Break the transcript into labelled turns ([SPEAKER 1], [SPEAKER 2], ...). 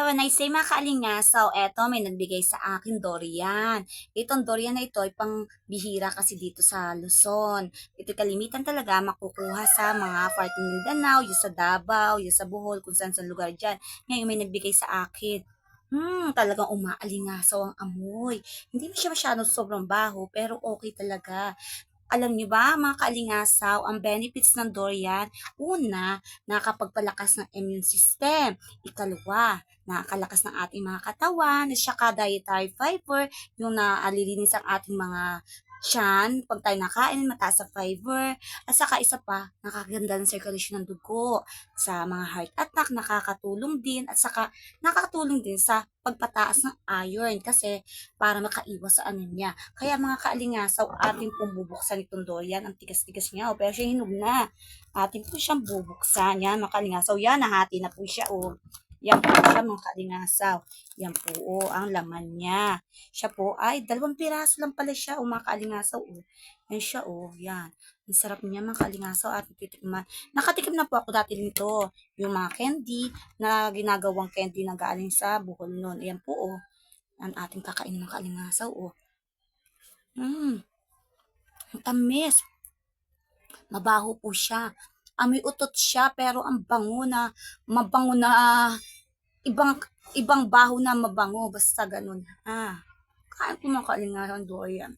[SPEAKER 1] Have a nice day mga kaalingasaw. Eto, may nagbigay sa akin durian. Itong durian na ito ay pang bihira kasi dito sa Luzon. Ito kalimitan talaga makukuha sa mga part ng Mindanao, yung sa Davao, yung sa Bohol, kung saan sa lugar dyan. Ngayon may nagbigay sa akin. Talagang umaalingasaw ang amoy. Hindi na siya masyadong sobrang baho, pero okay talaga. Alam niyo ba, mga kaalingasaw, ang benefits ng durian, una, nakakapagpalakas ng immune system. Ikalawa, nakakalakas ng ating mga katawan, at saka dietary fiber, yung naalilinis ang ating mga tiyan, pag tayo nakain, mataas sa fiber, at saka isa pa, nakakaganda ng circulation ng dugo, sa mga heart attack, nakakatulong din, at saka nakakatulong din sa pagpataas ng iron, kasi para makaiwas sa anemia. Kaya mga kaalingasaw, atin pong bubuksan itong durian. Ang tigas-tigas niya, pero siya hinog na. Atin po siyang bubuksan. Yan, mga kaalingasaw. Yan, nahati na po siya, oh. Yan po siya, mga kaalingasaw. Yan po, oh, ang laman niya. Siya po ay 2 piraso lang pala siya, oh, mga kaalingasaw, oh. Yan siya, oh, yan. Ang sarap niya, mga kaalingasaw, at titikman. Nakatikim na po ako dati nito. Yung mga candy na ginagawang candy na galing sa buhol nun. Ayan po, oh. Ang ating kakainin ng kaalingasaw, oh. Ang tamis. Mabaho po siya. Amoy utot siya, pero ang bango na, mabango na, ibang, ibang baho na mabango. Basta ganun. Kain po mga kaalingasaw, durian.